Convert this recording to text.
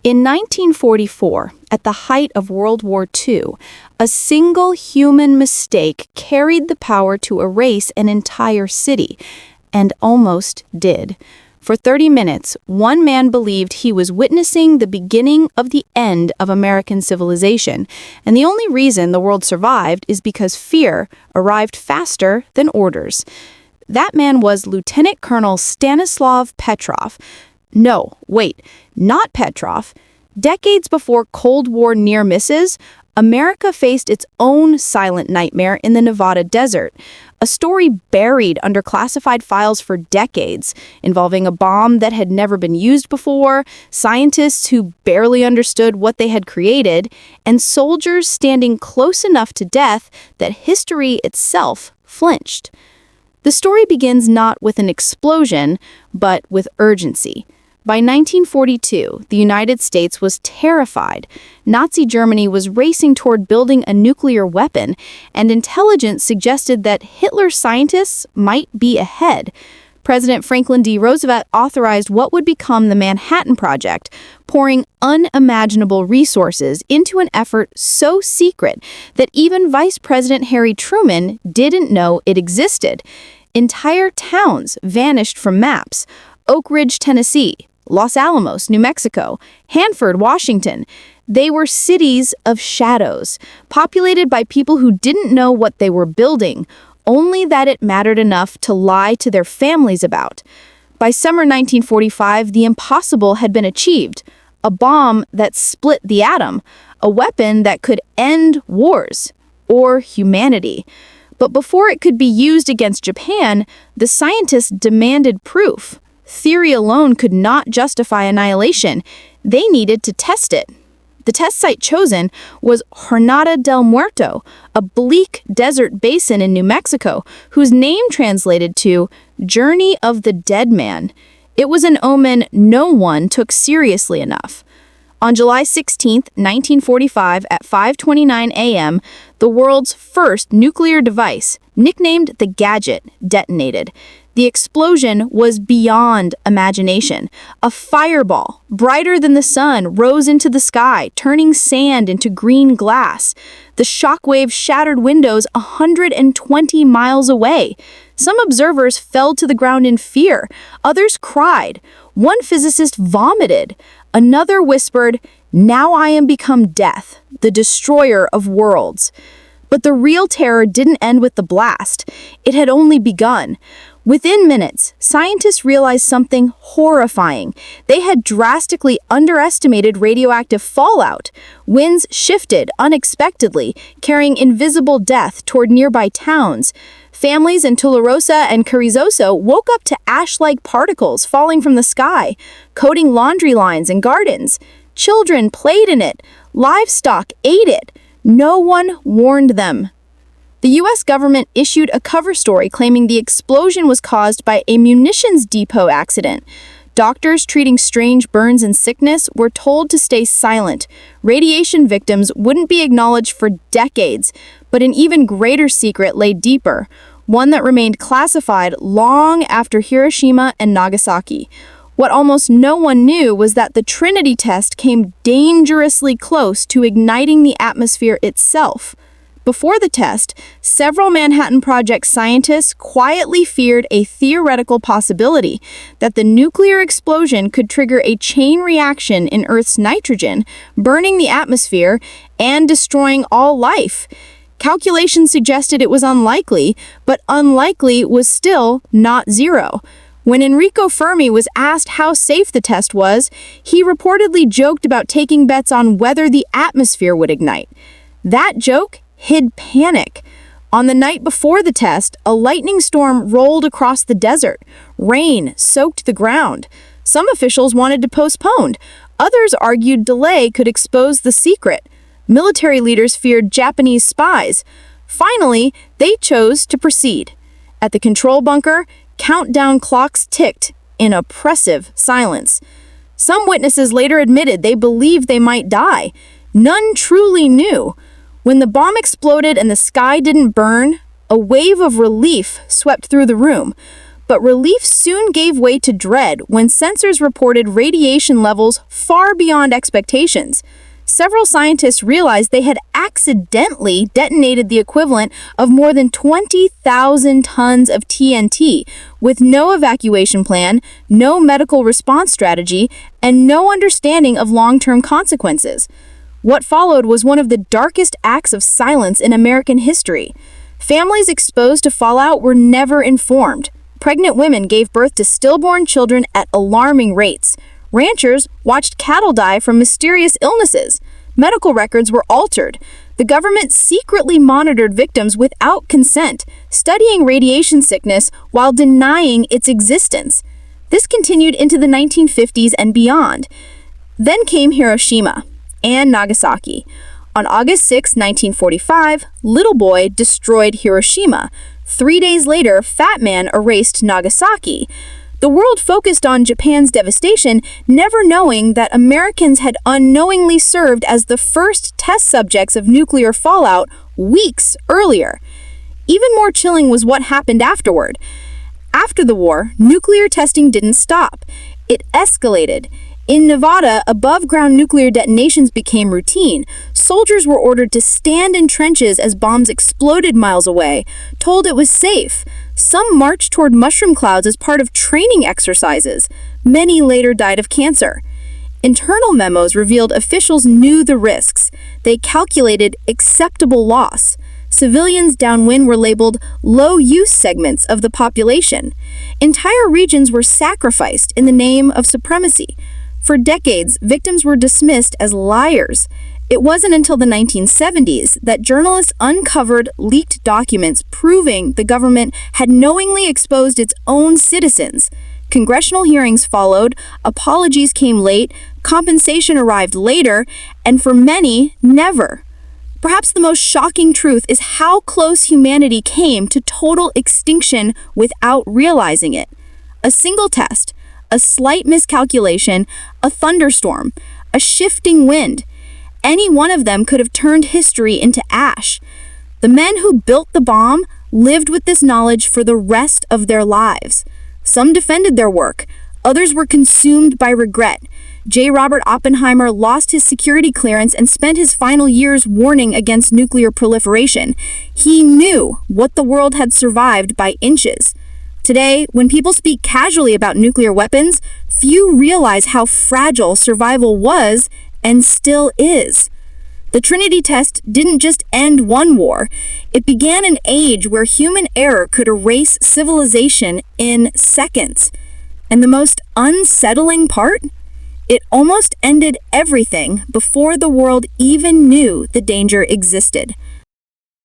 In 1944, at the height of World War II, a single human mistake carried the power to erase an entire city, and almost did. For 30 minutes, one man believed he was witnessing the beginning of the end of American civilization, and the only reason the world survived is because fear arrived faster than orders. That man was Lieutenant Colonel Stanislav Petrov. No, wait, not Petrov. Decades before Cold War near misses, America faced its own silent nightmare in the Nevada desert, a story buried under classified files for decades, involving a bomb that had never been used before, scientists who barely understood what they had created, and soldiers standing close enough to death that history itself flinched. The story begins not with an explosion, but with urgency. By 1942, the United States was terrified. Nazi Germany was racing toward building a nuclear weapon, and intelligence suggested that Hitler's scientists might be ahead. President Franklin D. Roosevelt authorized what would become the Manhattan Project, pouring unimaginable resources into an effort so secret that even Vice President Harry Truman didn't know it existed. Entire towns vanished from maps. Oak Ridge, Tennessee, Los Alamos, New Mexico, Hanford, Washington. They were cities of shadows, populated by people who didn't know what they were building, only that it mattered enough to lie to their families about. By summer 1945, the impossible had been achieved. A bomb that split the atom, a weapon that could end wars, or humanity. But before it could be used against Japan, the scientists demanded proof. Theory alone could not justify annihilation. They needed to test it. The test site chosen was Jornada del Muerto, a bleak desert basin in New Mexico, whose name translated to Journey of the Dead Man. It was an omen no one took seriously enough. On July 16, 1945, at 5:29 a.m., the world's first nuclear device, nicknamed the Gadget, detonated. The explosion was beyond imagination. A fireball, brighter than the sun, rose into the sky, turning sand into green glass. The shockwave shattered windows 120 miles away. Some observers fell to the ground in fear. Others cried. One physicist vomited. Another whispered, "Now I am become death, the destroyer of worlds." But the real terror didn't end with the blast. It had only begun. Within minutes, scientists realized something horrifying. They had drastically underestimated radioactive fallout. Winds shifted unexpectedly, carrying invisible death toward nearby towns. Families in Tularosa and Carrizozo woke up to ash-like particles falling from the sky, coating laundry lines and gardens. Children played in it. Livestock ate it. No one warned them. The U.S. government issued a cover story claiming the explosion was caused by a munitions depot accident. Doctors treating strange burns and sickness were told to stay silent. Radiation victims wouldn't be acknowledged for decades, but an even greater secret lay deeper, one that remained classified long after Hiroshima and Nagasaki. What almost no one knew was that the Trinity test came dangerously close to igniting the atmosphere itself. Before the test, several Manhattan Project scientists quietly feared a theoretical possibility that the nuclear explosion could trigger a chain reaction in Earth's nitrogen, burning the atmosphere and destroying all life. Calculations suggested it was unlikely, but unlikely was still not zero. When Enrico Fermi was asked how safe the test was, he reportedly joked about taking bets on whether the atmosphere would ignite. That joke hid panic. On the night before the test, a lightning storm rolled across the desert. Rain soaked the ground. Some officials wanted to postpone. Others argued delay could expose the secret. Military leaders feared Japanese spies. Finally, they chose to proceed. At the control bunker, countdown clocks ticked in oppressive silence. Some witnesses later admitted they believed they might die. None truly knew. When the bomb exploded and the sky didn't burn, a wave of relief swept through the room. But relief soon gave way to dread when sensors reported radiation levels far beyond expectations. Several scientists realized they had accidentally detonated the equivalent of more than 20,000 tons of TNT, with no evacuation plan, no medical response strategy, and no understanding of long-term consequences. What followed was one of the darkest acts of silence in American history. Families exposed to fallout were never informed. Pregnant women gave birth to stillborn children at alarming rates. Ranchers watched cattle die from mysterious illnesses. Medical records were altered. The government secretly monitored victims without consent, studying radiation sickness while denying its existence. This continued into the 1950s and beyond. Then came Hiroshima and Nagasaki. On August 6, 1945, Little Boy destroyed Hiroshima. 3 days later, Fat Man erased Nagasaki. The world focused on Japan's devastation, never knowing that Americans had unknowingly served as the first test subjects of nuclear fallout weeks earlier. Even more chilling was what happened afterward. After the war, nuclear testing didn't stop. It escalated. In Nevada, above-ground nuclear detonations became routine. Soldiers were ordered to stand in trenches as bombs exploded miles away, told it was safe. Some marched toward mushroom clouds as part of training exercises. Many later died of cancer. Internal memos revealed officials knew the risks. They calculated acceptable loss. Civilians downwind were labeled low-use segments of the population. Entire regions were sacrificed in the name of supremacy. For decades, victims were dismissed as liars. It wasn't until the 1970s that journalists uncovered leaked documents proving the government had knowingly exposed its own citizens. Congressional hearings followed, apologies came late, compensation arrived later, and for many, never. Perhaps the most shocking truth is how close humanity came to total extinction without realizing it. A single test, a slight miscalculation, a thunderstorm, a shifting wind. Any one of them could have turned history into ash. The men who built the bomb lived with this knowledge for the rest of their lives. Some defended their work. Others were consumed by regret. J. Robert Oppenheimer lost his security clearance and spent his final years warning against nuclear proliferation. He knew what the world had survived by inches. Today, when people speak casually about nuclear weapons, few realize how fragile survival was and still is. The Trinity test didn't just end one war. It began an age where human error could erase civilization in seconds. And the most unsettling part? It almost ended everything before the world even knew the danger existed.